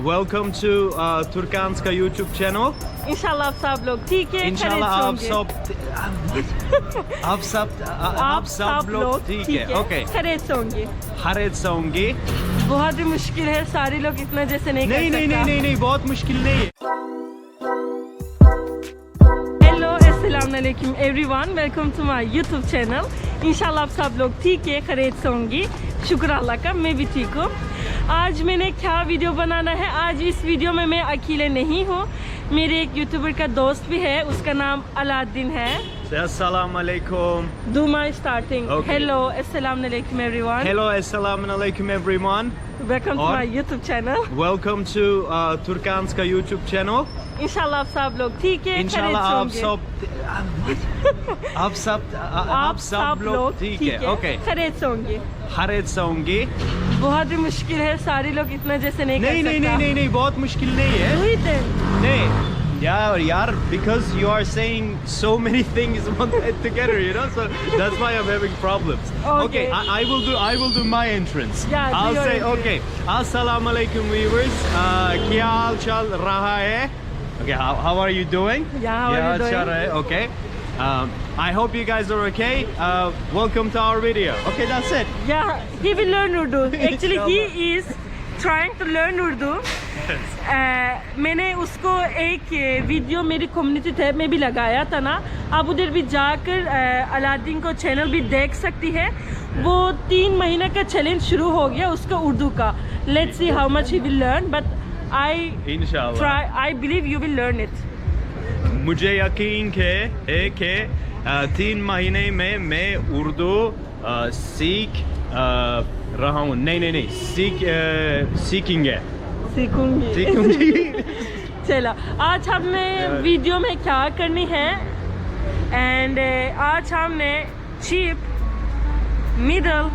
Welcome to Turkan's का YouTube channel. इंशाल्लाह आप सब लोग ठीक है, इंशाल्लाह आप सब लोग ठीक है. Okay. खैरियत होंगे. खैरियत से होंगे. बहुत ही मुश्किल है, सारे लोग इतना जैसे नहीं कर सकता. नहीं बहुत मुश्किल नहीं है. हेलो अस्सलाम वालेकुम everyone, welcome to my YouTube channel. इंशाल्लाह आप सब लोग ठीक है, खैरियत से होंगी. शुक्र अल्लाह का, मैं भी ठीक हूँ. आज मैंने क्या वीडियो बनाना है. आज इस वीडियो में मैं अकेले नहीं हूँ, मेरे एक यूट्यूबर का दोस्त भी है, उसका नाम अलादीन है. अस्सलाम वालेकुम. Do my starting. Okay. Hello, अस्सलाम वालेकुम everyone. Hello, अस्सलाम वालेकुम everyone. Welcome to my YouTube channel. Welcome to Turkan's का YouTube channel. इंशाल्लाह आप सब लोग ठीक है, इंशाल्लाह आप सब लोग ठीक है. Okay. खैरियत होंगे. खैरियत से होंगे. बहुत ही मुश्किल है, सारे लोग इतना जैसे नहीं कर सकता. नहीं बहुत मुश्किल नहीं है. वही तो. नहीं यार, because you are saying so many things together, you know, so that's why I'm having problems. Okay, I will do my entrance. Yeah, I'll say entrance. okay. Assalamu alaikum viewers. क्या हाल चाल रहा है? Okay, how are you doing? Yeah, how are you doing? अच्छा रहे. Okay. I hope you guys are okay. Welcome to our video. Okay, that's it. Yeah, he will learn Urdu. Actually, he is trying to learn Urdu. मैंने उसको एक video मेरी community tab में भी लगाया था ना, आप उधर भी जाकर अलादीन को चैनल भी देख सकती है. वो 3 महीने का चैलेंज शुरू हो गया उसका उर्दू का. Let's see how much he will learn, but I believe you will learn it. मुझे यकीन है कि 3 महीने में मैं उर्दू सीख रहा हूँ. नहीं सीखेंगे. चलो, आज हमने वीडियो में क्या करनी है, एंड आज हमने cheap, middle,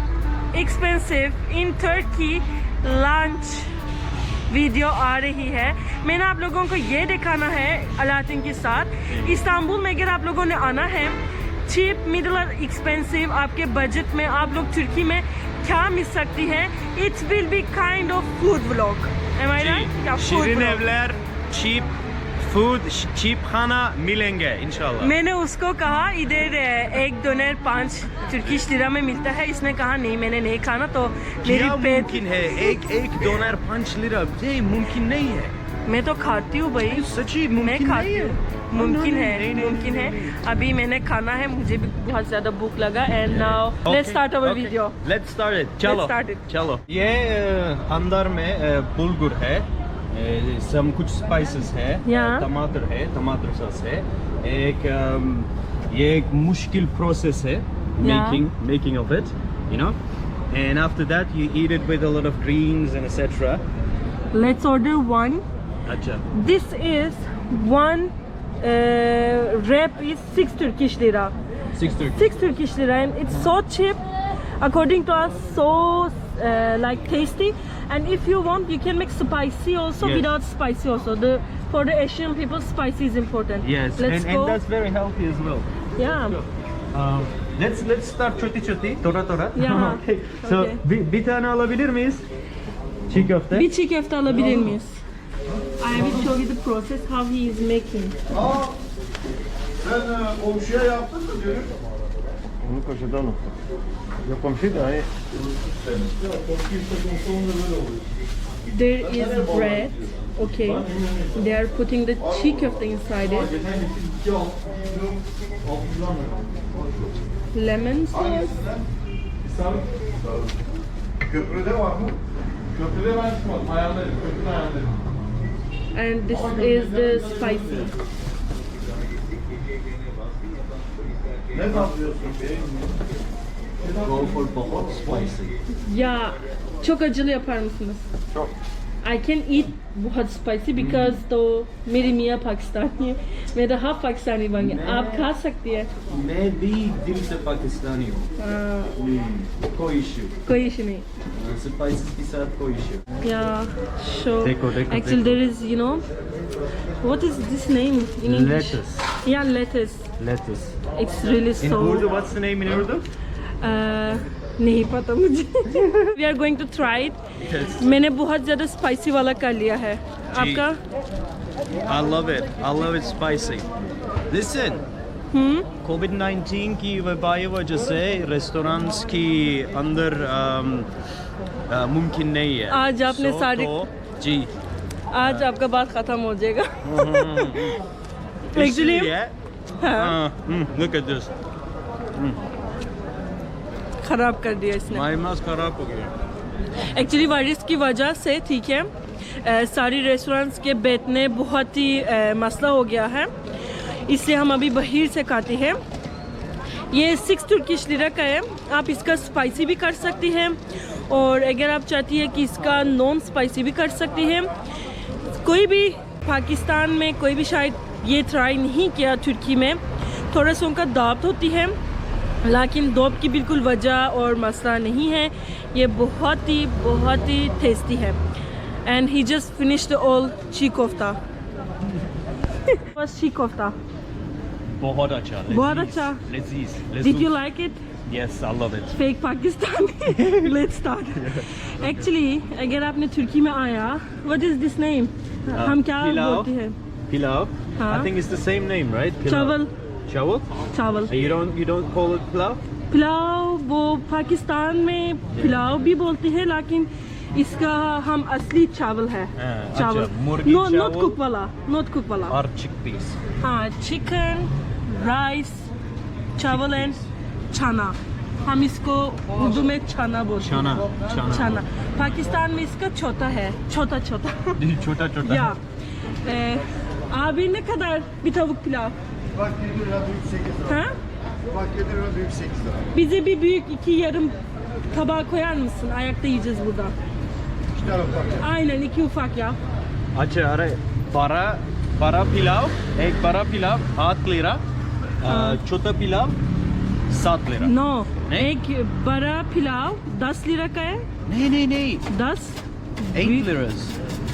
expensive in Turkey lunch video आ रही है. मैंने आप लोगों को ये दिखाना है अलादीन के साथ. इस्तांबुल में अगर आप लोगों ने आना है, चीप, मिडल और एक्सपेंसिव आपके बजट में आप लोग तुर्की में क्या मिल सकती है. It's will be kind of food vlog. Am I right? Sirinevler, cheap food, cheap खाना मिलेंगे इंशाल्लाह. मैंने उसको कहा इधर एक डोनर 5 तुर्किश लिरा में मिलता है. इसने कहा नहीं, मैंने नहीं खाना. तो मेरी पेट मुमकिन है एक डोनर 5 लिरा. ये मुमकिन नहीं है. मैं तो खाती हूँ भाई, सच्ची मैं खाती हूँ. मुमकिन है. अभी मैंने खाना है, मुझे भी बहुत ज्यादा भूख लगा. And now let's start our video. Let's start it. चलो. ये अंदर में बुलगुर है, सम कुछ स्पाइसेस है, टमाटर है, टमाटर सॉस है. ये एक मुश्किल प्रोसेस है, making of it, you know, and after that you eat it with a lot of greens and etc. Let's order one. अच्छा. This is one wrap is 6 Turkish lira. 6 Turkish lira, and it's so cheap according to us, so like tasty. And if you want, you can make spicy also. Yes. Without spicy also. For the Asian people, spicy is important. Yes, let's and that's very healthy as well. Yeah. Let's start çoti tora. Yeah. Okay. So bir tane alabilir miyiz? Çiğ köfte. Bir çiğ köfte alabilir miyiz? I will show you the process how he is making. Sen komşuya yaptın mı diyorum? Onu kaşıdan unuttum. Ya komşu da hani There is bread. Okay. They are putting the çiğ köfte inside it. Lemon sauce. köprüde var mı? Köprüde ben çıkmadım. Ayarlarım. Köprüde ayarlarım. And this is the spicy. Ne yapıyorsun? Go for बहुत spicy. Ya, çok acılı yapar mısınız? Çok. I can eat बहुत spicy because तो मेरी मियाँ पाकिस्तानी है, मैं तो half Pakistani बन गया. आप खा सकती है. मैं भी दिल से पाकिस्तानी हूँ. कोई इश्यू. कोई इशू नहीं. स्पाइसेस के साथ कोई इश्यू. Yeah, so देखो. actually there is, you know, what is this name in English? Lettuce. Yeah, lettuce. Lettuce. It's really In so. Urdu, what's the name in Urdu? नहीं पता मुझे। We are going to try it. Yes. मैंने बहुत ज़्यादा spicy वाला कर लिया है। आपका? I love it. I love it spicy. Listen. COVID-19 की वजह से रेस्टोरेंट्स की अंदर मुमकिन नहीं है। आज आपने सारे जी आज आपका बात खत्म हो जाएगा। Actually, look at this. खराब कर दिया इसने। My mouth खराब हो गया। एक्चुअली वायरस की वजह से ठीक है, सारी रेस्टोरेंट्स के बैठने बहुत ही मसला हो गया है, इसलिए हम अभी बाहर से खाते हैं। ये 6 तुर्किश लिरा का है। आप इसका स्पाइसी भी कर सकती हैं और अगर आप चाहती हैं कि इसका नॉन स्पाइसी भी कर सकती हैं। कोई भी पाकिस्तान में कोई भी शायद ये ट्राई नहीं किया। तुर्की में थोड़ा सा उनका दावत होती है, लेकिन दौब की बिल्कुल वजह और मसला नहीं है। ये बहुत ही टेस्टी है। And he just finished all ची कोफ्ता। बस ची कोफ्ता बहुत अच्छा। बहुत अच्छा। लजीज। Did you like it? Yes, I love it. Fake Pakistani. Let's start. Actually अगर आपने तुर्की में आया, व्हाट इज दिस नेम? हम क्या बोलते हैं? Pilav. हाँ। I think it's the same name, right? Pilav. चावल। Chawal? चावल। You don't call it pilav? Pulao वो पाकिस्तान में पुलाव भी बोलते हैं, लेकिन इसका हम असली चावल है। चावल। अच्छा, मुर्गी नॉट चावल। कुक वाला। Or chickpeas. हाँ, चिकन, राइस, चावल एंड चना। हम इसको उर्दू में चना बोलते हैं। चना। पाकिस्तान में इसका छोटा है, छोटा। छोटा। Ya. Abi ne kadar bir tavuk pilav? Bak 7 lira büyük 8 lira. Ha? Bak 7 lira büyük 8 lira. Bize bir büyük 2 yarım tabağı koyar mısın? Ayakta yiyeceğiz burada. 2 tane ufak. Aynen 2 ufak ya. अच्छा अरे बड़ा पिलाव, एक बड़ा पिलाव 8 lira, छोटा पिलाव 7 lira. No. नहीं? एक बड़ा पिलाव 10 lira का है। नहीं 10 8 liras।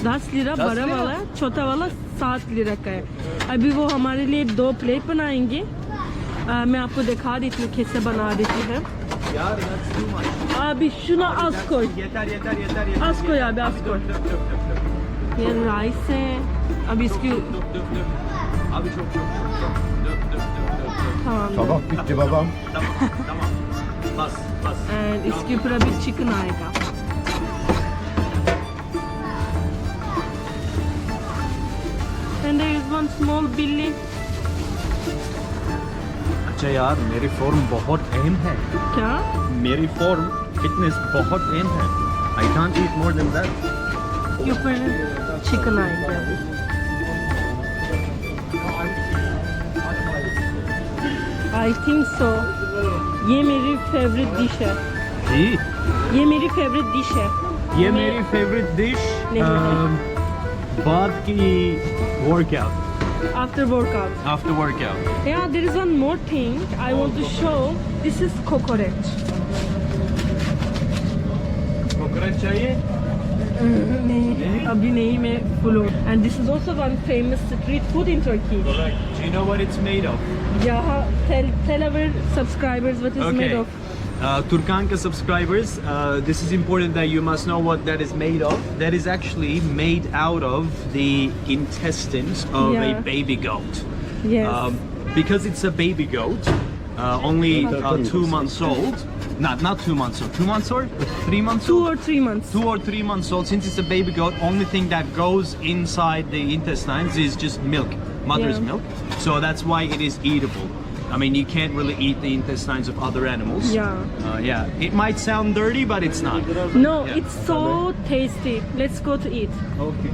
10 lira 10 बड़ा lira? वाला, छोटा वाला 7 lira का है। अभी वो हमारे लिए 2 प्लेट बनाएंगे। मैं आपको दिखा देती हूँ कैसे बना देती है। यार that's too much। Abi şuna az koy. yeter। Az koy abi, az koy. ये राइस है। अब इसकी Abi çok। tamam। Tabak bitti babam. Tamam। Bas। And इसके ऊपर अभी चिकन आएगा। And there is one small बिल्ली। अच्छा यार मेरी फॉर्म बहुत अहम है। क्या? मेरी फॉर्म फिटनेस बहुत अहम है। I can't eat more than that। के ऊपर चिकन आएगा अभी। आई थिंक सो। ये मेरी फेवरेट डिश है। जी ये मेरी फेवरेट डिश है। ये मेरी फेवरेट डिश बाद की workout. After workout. After workout। Yeah, there is one more thing I want to show. This is coconut. Coconut चाहिए? नहीं, अभी नहीं, मैं full हूँ. And this is also one famous street food in Turkey. Do you know what it's made of? Yeah, tell our subscribers what it's made of. Turkanka subscribers, this is important that you must know what that is made of. That is actually made out of the intestines of a Yeah. baby goat. Yes. Because it's a baby goat, only 2 months old. Not 2 months old. 2 months old? 3 months 2 old? or 3 months. 2 or 3 months old. Since it's a baby goat, only thing that goes inside the intestines is just milk, mother's Yeah. milk. So that's why it is eatable. I mean, you can't really eat the intestines of other animals. Yeah. Yeah. It might sound dirty, but it's not. No, Yeah. it's so tasty. Let's go to eat. Okay.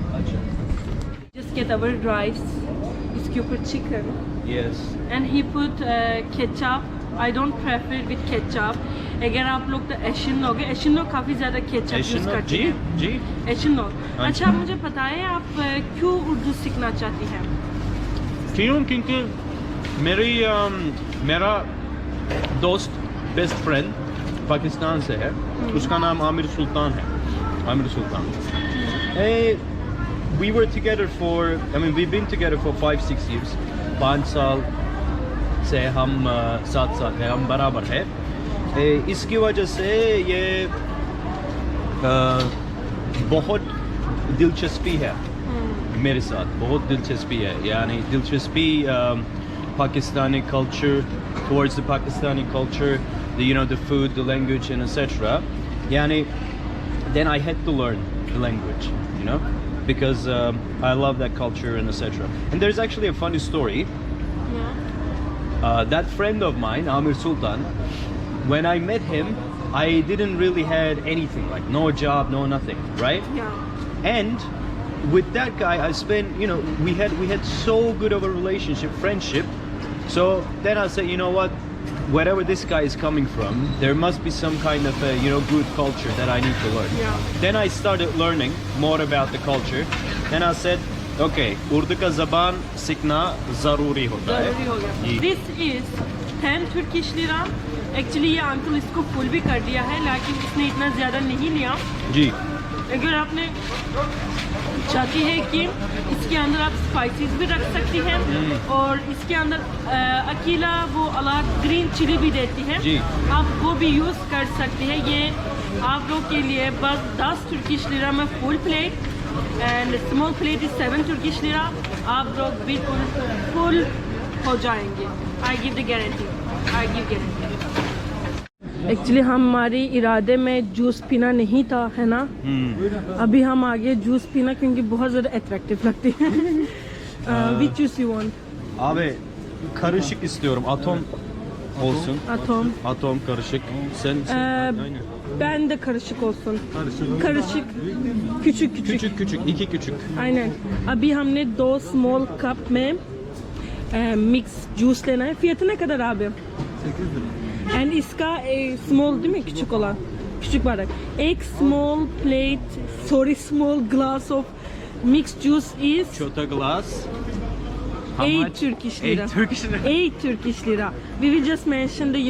Just get our rice. इसके ऊपर chicken. Yes. And he put ketchup. I don't prefer with ketchup. अगर आप लोग तो एशिनोग काफ़ी ज़्यादा ketchup use करते हैं। जी। एशिनोग। अच्छा, मुझे बताएं आप क्यों उर्दू सीखना चाहती हैं? क्यों? क्योंकि मेरा दोस्त बेस्ट फ्रेंड पाकिस्तान से है। उसका नाम आमिर सुल्तान है। आमिर सुल्तान। We were together for, we've been together for 5-6 years. 5 साल से हम साथ हैं, हम बराबर है। इसकी वजह से ये बहुत दिलचस्पी है मेरे साथ, बहुत दिलचस्पी है, यानी दिलचस्पी Pakistani culture, towards the Pakistani culture, the food, the language, and etc. Yani, then I had to learn the language, because I love that culture and etc. And there's actually a funny story. Yeah. That friend of mine, Amir Sultan, when I met him, I didn't really had anything, like no job, no nothing, right? Yeah. And with that guy, I spent, we had so good of a relationship, friendship. So then I said, you know what? Wherever this guy is coming from, there must be some kind of a, good culture that I need to learn. Yeah. Then I started learning more about the culture. Then I said, okay, Urdu ka zaban सीखना ज़रूरी होता है. जरूरी हो गया. जी. This is 10 Turkish lira. Actually ये uncle इसको full भी कर दिया है, लेकिन इसने इतना ज़्यादा नहीं लिया. जी. अगर आपने चाहती है कि इसके अंदर आप स्पाइसेस भी रख सकती हैं और इसके अंदर अकेला वो अलग ग्रीन चिली भी देती है, जी. आप वो भी यूज़ कर सकती है. ये आप लोग के लिए बस 10 Turkish lira में full plate and small plate is 7 Turkish lira. आप लोग बिल्कुल फुल हो जाएंगे. I give the guarantee. I give guarantee. Actually हमारे इरादे में जूस पीना नहीं था, है ना. अभी हम आगे जूस पीना क्योंकि बहुत ज़्यादा अट्रैक्टिव लगती है. Which juice you want? Abi karışık istiyorum. Atom olsun. Atom. Atom karışık. Sen aynen. Ben de karışık olsun. Karışık. Küçük küçük. Küçük küçük, 2 küçük. aynen. अभी हमने 2 स्मॉल कप में मिक्स जूस लेना है. fiyatı ne kadar abi? 8 lira. And इसका small değil mi, küçük olan, küçük bardak. एक small plate, small glass of mixed juice is Çota glass. How 8 much? Turkish lira. 8 Turkish lira. 8 Turkish lira. We will just mention the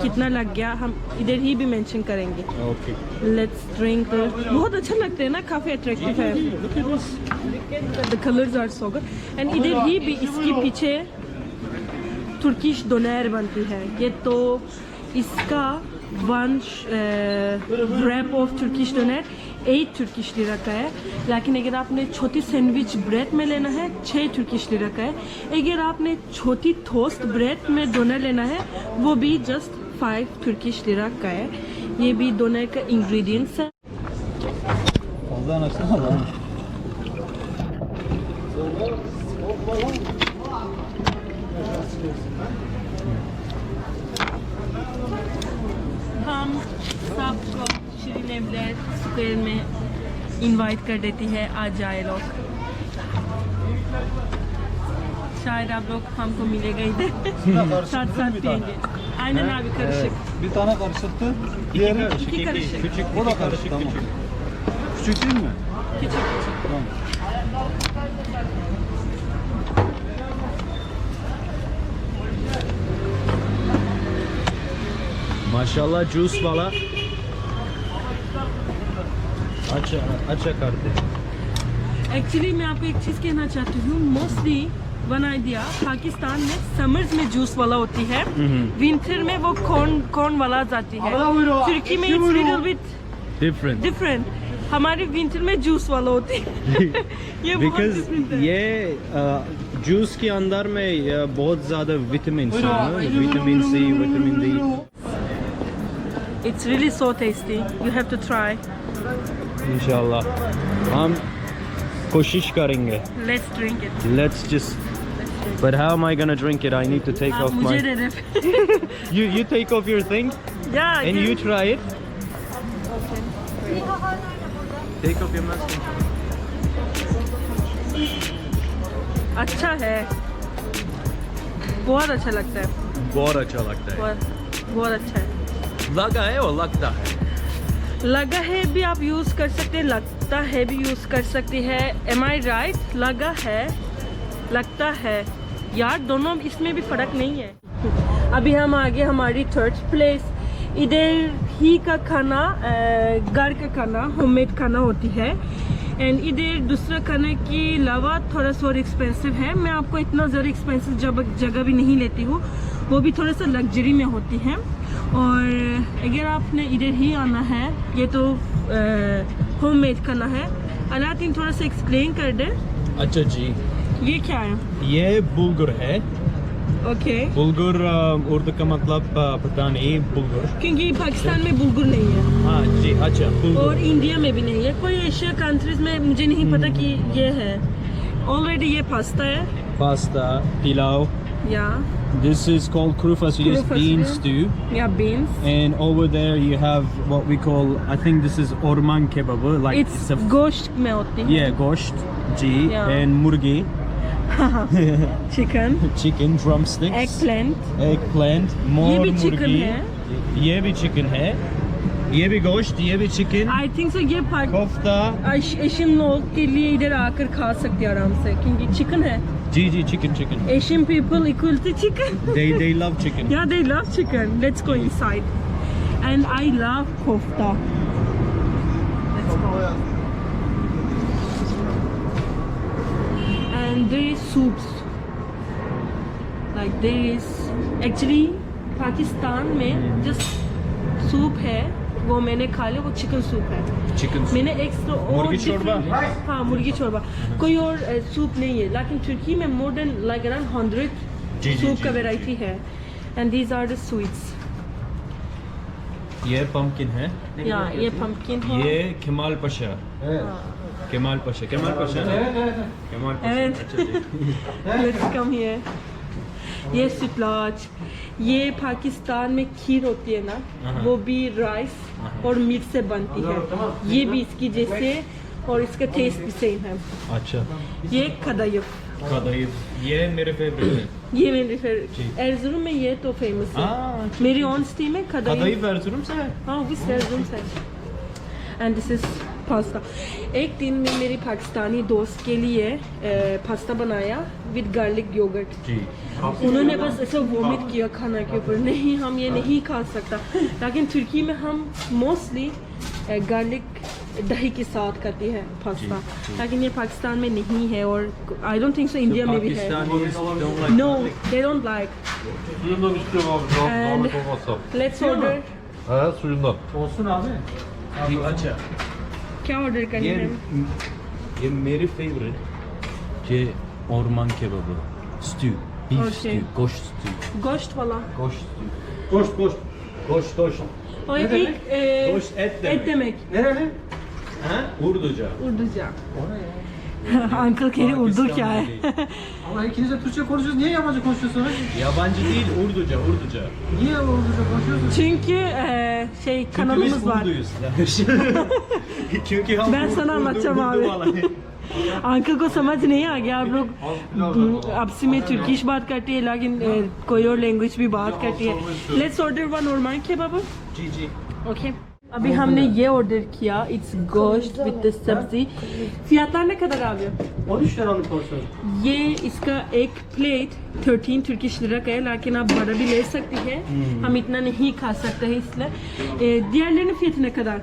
कितना लग गया, हम इधर ही भी mention करेंगे. Okay. Let's drink the. बहुत अच्छा लगता है ना, काफी अट्रैक्टिव है. The colors are so good. And इधर ही भी इसके पीछे तुर्किश डोनेर बनती है. ये तो इसका 1 wrap of Turkish doner 8 Turkish lira का है. लेकिन अगर आपने छोटी सैंडविच ब्रेड में लेना है 6 Turkish lira का है. अगर आपने छोटी टोस्ट ब्रेड में डोनेर लेना है वो भी जस्ट 5 Turkish lira का है. ये भी डोनेर का इंग्रेडिएंट्स है. Fazla anaksana. हम सबको श्रीनगर स्क्वायर में इनवाइट कर देती है, आज जाए लोग. शायद आप लोग हमको मिलेगा इधर साथ साथ पियेंगे. Aynen abi, karışık. Bir tane karışıktı. İki Diğeri karışık. İki karışık. Küçük, O da iki karışık, tamam. küçük. küçük değil mi? Küçük küçük. Tamam. माशाल्लाह जूस वाला अच्छा करते हैं. एक्चुअली मैं आपको एक चीज़ कहना चाहती हूँ. मोस्टली वन आइडिया पाकिस्तान में समर्स में जूस वाला होती है, विंटर में वो कॉर्न वाला जाती है. तुर्की में इट्स लिटिल बिट डिफरेंट. हमारे विंटर में जूस वाला होती है. ये बहुत Because डिफरेंट है. ये जूस के अंदर में बहुत ज़्यादा विटामिन है, vitamin C, vitamin D. It's really so tasty. You have to try. इंशाल्लाह हम कोशिश करेंगे. Let's drink it. Let's just. But how am I gonna drink it? I need to take आप off मुझे my. They they. You take off your thing Yeah. and yes. you try it. Take off your mask. अच्छा है. बहुत अच्छा लगता है. बहुत अच्छा लगता है. बहुत अच्छा है. लगा है और लगता है. लगा है भी आप यूज़ कर सकते हैं, लगता है भी यूज़ कर सकते हैं. एम आई राइट? लगा है, लगता है, यार दोनों इसमें भी फ़र्क नहीं है. अभी हम आगे हमारी थर्ड प्लेस. इधर ही का खाना घर का खाना, होममेड खाना होती है. एंड इधर दूसरा खाने के अलावा थोड़ा सा और एक्सपेंसिव है. मैं आपको इतना ज़्यादा एक्सपेंसिव जगह भी नहीं लेती हूँ, वो भी थोड़ा सा लग्जरी में होती है. और अगर आपने इधर ही आना है, ये तो होममेड खाना है। अलादीन थोड़ा सा एक्सप्लेन कर दे, अच्छा जी, ये क्या है? ये बुलगुर है। ओके, बुलगुर उर्दू का मतलब पता नहीं, बुलगुर। क्योंकि पाकिस्तान में बुलगुर नहीं है हाँ जी, अच्छा और बुलगुर। इंडिया में भी नहीं है, कोई एशिया कंट्रीज में मुझे नहीं पता कि ये है। ऑलरेडी ये पास्ता है पास्ता, पिलाव। या This is called kuru fasulye bean stew. या beans. And over there you have what we call, I think this is orman kebab, like it's a गोश्त में होती है। yeah, gosht, ji, Yeah. and murgi, chicken, chicken drumsticks, eggplant, eggplant, more ये भी murgi, chicken है। ये भी chicken है, ये भी गोश्त, ये भी chicken, आई थिंक सो ये कोफ्ता, एशियन लोग के लिए इधर आकर खा सकते हैं आराम से, क्योंकि चिकन है। जी chicken. Asian people equal to chicken. They love chicken. Yeah, they love chicken. Let's go inside. And I love kofta. Let's go. And there is soups. Like there is actually Pakistan में जो soup है वो मैंने खा लिया, वो chicken soup है। Chicken. मैंने एक्स्ट्रा और मुर्गी शोरबा? different- हाँ, मुर्गी शोरबा। कोई और सूप नहीं है, लेकिन तुर्की में मोर देन लाइक अराउंड 100 जी, सूप जी, का जी, वैरायटी है। And these are the sweets. ये pumpkin है, या ये पंपकिन है। ये केमाल पाशा, केमाल पाशा ना? केमाल पाशा। And- अच्छा जी। Let's come here. ये सिप्लाच, ये पाकिस्तान में खीर होती है ना, वो भी राइस और मीट से बनती है। ये भी इसकी जैसे और इसका टेस्ट भी सेम है। अच्छा, ये खदायफ, कदाइफ, ये मेरे फेवरेट है। ये मेरे फिर जी। एरजुरम में ये तो फेमस है। अच्छा, मेरी ऑन स्टी में खदायफ। कदाइफ अर्जुन से है। हाँ, वो एरजुरम से। And this is pasta. एक दिन में मेरी पाकिस्तानी दोस्त के लिए पास्ता बनाया विद गार्लिक योगर्ट। जी। उन्होंने बस ऐसा वोमिट किया खाना के ऊपर, नहीं हम ये नहीं खा सकता। लेकिन तुर्की में हम मोस्टली गार्लिक दही के साथ करते हैं पास्ता, लेकिन ये पाकिस्तान में नहीं है और I don't think so India में भी है। No, they don't like. Suyundan istiyorum abi. And- Zahmet olmazsa. Let's order. He suyundan. Olsun abi. अच्छा, क्या ऑर्डर करना ये है? ये मेरे फेवरेट, ये orman kebabı, stew, beef Okay. stew, gosh stew, गोश्त वाला। gosh stew, Koş. gosh. और एक Gosh et demek. et demek। Nereli? Ha? Urduca. उर्दूचा। अंकल कह रहे उर्दू क्या है? Ama ikiniz de Türkçe konuşuyorsunuz. Niye yabancı konuşuyorsunuz? Yabancı değil, Urduca. Niye Urduca konuşuyorsunuz? Çünkü şey Çünkü kanalımız biz var. Urduyuz. Çünkü हम Ben sana anlatacağım abi. वाला uncle को समझ नहीं आ गया, आप लोग आपसी में तुर्किश बात करती है, लेकिन कोई और लैंग्वेज भी बात करती है। Let's order one orman kebabı। जी। ओके, अभी हमने ये ऑर्डर किया, it's gosht with the sabzi. fiyatlar ne kadar abi? 13 liralık porsiyon. ये इसका एक प्लेट 13 तुर्किश लिरा का है, लेकिन आप बड़ा भी ले सकती हैं। हम इतना नहीं खा सकते हैं इसलिए। diğerlerinin fiyatı ne kadar?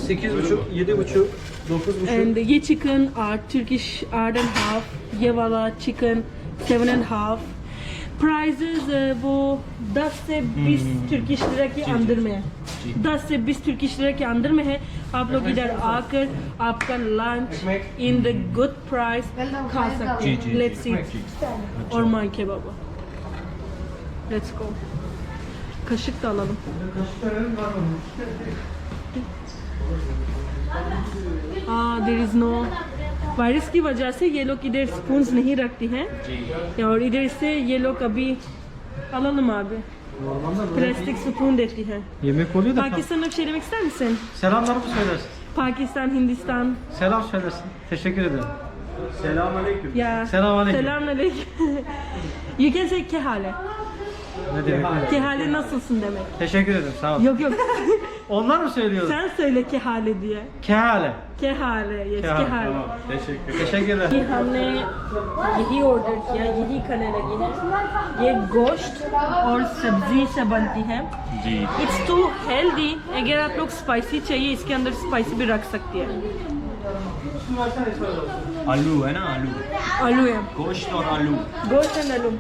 8,5, 7,5, 9,5. And ये चिकन 8 Turkish 8.5, ये वाला चिकन 7.5। प्राइजेज वो 10 से 20 तुर्किश लिरा के अंदर में है। 10 से 20 तुर्किश लिरा के अंदर में है। आप लोग इधर आकर आपका lunch in the good price खा सकते जी, हैं। जी, लेट्स सी और मान के बाबा, let's go. kaşık da alalım। There is no, virus की वजह से ये लोग इधर स्पून्स नहीं रखती हैं और इधर से ये लोग अभी alalım abi plastik spoon देती हैं। Yemek oluyor da. Pakistan'a bir şey demek ister misin? Selamlarımı söylersin. Pakistan, Hindistan. Selam söylersin. Teşekkür ederim. Selamünaleyküm. Ya. Selamünaleyküm. Selamünaleyküm. You can say kehale. Ne demek? Kehale nasılsın demek. Teşekkür ederim. Sağ ol. Yok yok. Onlar mı söylüyor? Sen söyle kehale diye. Kehale. Kehale. Yes, Kehale, kehale. tamam. Teşekkür. Teşekkürler. ये हमने यही order किया, यही खाने लगे हैं। ये गोश्त और सब्जी से बनती है। जी। It's too healthy. अगर आप लोग स्पाइसी चाहिए, इसके अंदर स्पाइसी भी रख सकती है। आलू है ना, आलू, आलू है, गोश्त और आलू। गोश्त एंड आलू।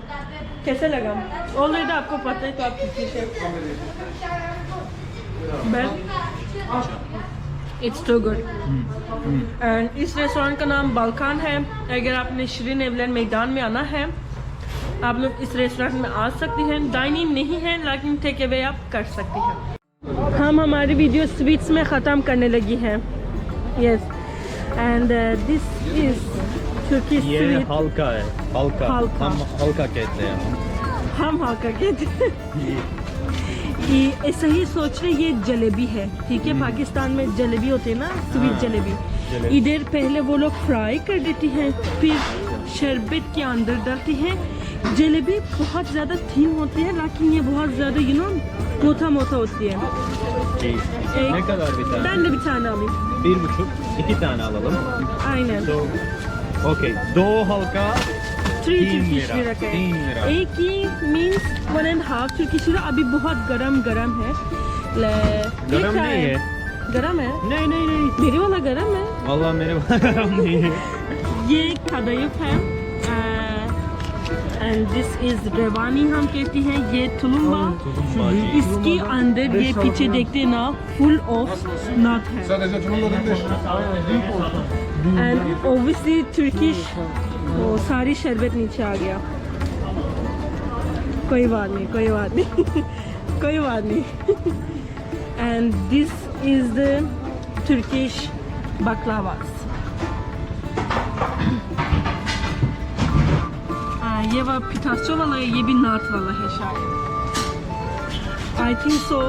कैसे लगा? ऑलरेडी आपको पता है तो आप इट्स टू गुड। एंड इस रेस्टोरेंट का नाम बालकान है। अगर आपने श्री नेवलैंड मैदान में आना है आप लोग इस रेस्टोरेंट में आ सकते हैं। डाइनिंग नहीं है लेकिन टेक अवे आप कर सकते हैं। हम हमारी वीडियो स्वीट्स में ख़त्म करने लगी हैं। Yes and this is Turkish ये स्वीट। हल्का है, हल्का हल्का। हम हल्का कहते हैं। हम हाँ करके ये ऐसा ही सोच रहे ये जलेबी है, ठीक है। पाकिस्तान में जलेबी होते हैं ना, स्वीट हाँ, जलेबी। जलेबी। इधर पहले वो लोग फ्राई कर देती हैं फिर शरबत के अंदर डालती हैं। जलेबी बहुत ज़्यादा थीन होती है लेकिन ये बहुत ज़्यादा मोटा मोटा होती है। Ne kadar bir tane? Ben de bir tane alayım. 1,5, 2 tane alalım. Aynen. So, okay. दो हल्का 3 तीन Turkish lira, lira का है। 3 lira। एक ही means 1.5 Turkish lira। अभी बहुत गरम गरम है। ये गरम क्या नहीं है। गरम है? नहीं नहीं नहीं, मेरे वाला गरम है। vallahi मेरे पास गरम नहीं है। ये kadayıf है एंड दिस इज रेवानी हम कहती हैं। ये तुलुम्बा। इसके अंदर ये पीछे देखते ना फुल ऑफ नट है। Sadece tulumba değil de. And obviously Turkish वो सारी शरबत नीचे आ गया। कोई बात नहीं, कोई बात नहीं कोई बात नहीं। And this is the Turkish baklava's। ये वाला पिस्ताचियो वाला है, ये भी नट वाला है शायद। I think so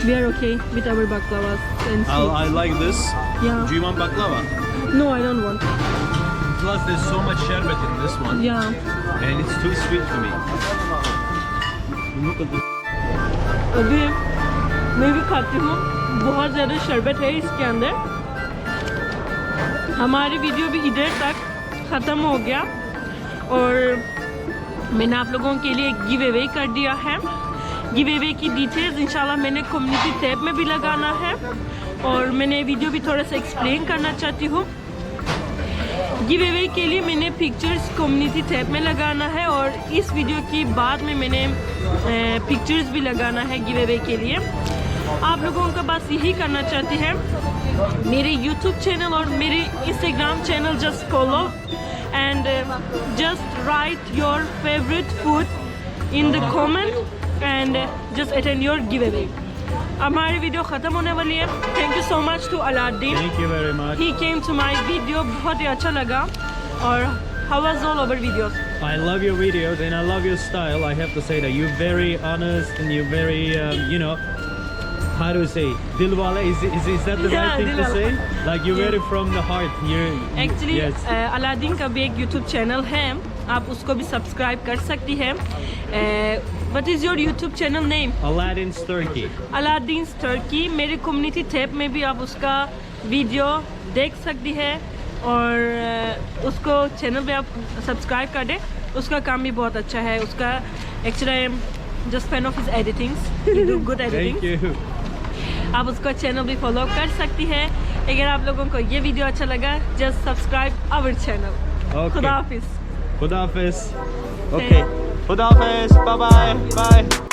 we are okay with our baklava's and I like this. Yeah. Do you want baklava? no I don't want। Plus there's so much sherbet in this one. yeah And it's too sweet for me. Look at this. अभी मैं भी खाती हूँ। बहुत ज़्यादा शरबत है इसके अंदर। हमारी वीडियो भी इधर तक ख़त्म हो गया और मैंने आप लोगों के लिए एक गिव अवे कर दिया है। गिव अवे की डिटेल्स इंशाल्लाह मैंने कम्युनिटी टैब में भी लगाना है और मैंने वीडियो भी थोड़ा सा एक्सप्लेन करना चाहती हूँ। गिव अवे के लिए मैंने पिक्चर्स कम्युनिटी टैब में लगाना है और इस वीडियो की बाद में मैंने पिक्चर्स भी लगाना है गिव अवे के लिए। आप लोगों का बस यही करना चाहती है मेरे YouTube चैनल और मेरे Instagram channel just follow and just write your favorite food in the comment and just attend your giveaway। अब हमारी वीडियो ख़त्म होने वाली है। Thank you so much to Aladdin. Thank you very much. He came to my video। बहुत ही अच्छा लगा। और how was all our videos? I love your videos and I love your style. I have to say that you're very honest and you're very, you know, how to say, dilwala. Is that the Yeah, right thing to dilwala. say? Like you're very from the heart. Actually yes. Aladdin का भी एक YouTube channel है, आप उसको भी subscribe कर सकती हैं। What is your YouTube channel name? Aladdin's Turkey. Aladdin's Turkey. मेरे कम्युनिटी टैब में भी आप उसका वीडियो देख सकती है और उसको चैनल पे आप सब्सक्राइब कर दें। उसका काम भी बहुत अच्छा है। उसका actually I am just fan of his editings. Good editing. Thank you. आप उसका चैनल भी फॉलो कर सकती हैं। अगर आप लोगों को ये वीडियो अच्छा लगा just subscribe our channel. Okay. खुदा हाफिज़। Khuda Hafiz. Okay. Khuda Hafiz. Bye bye. Bye.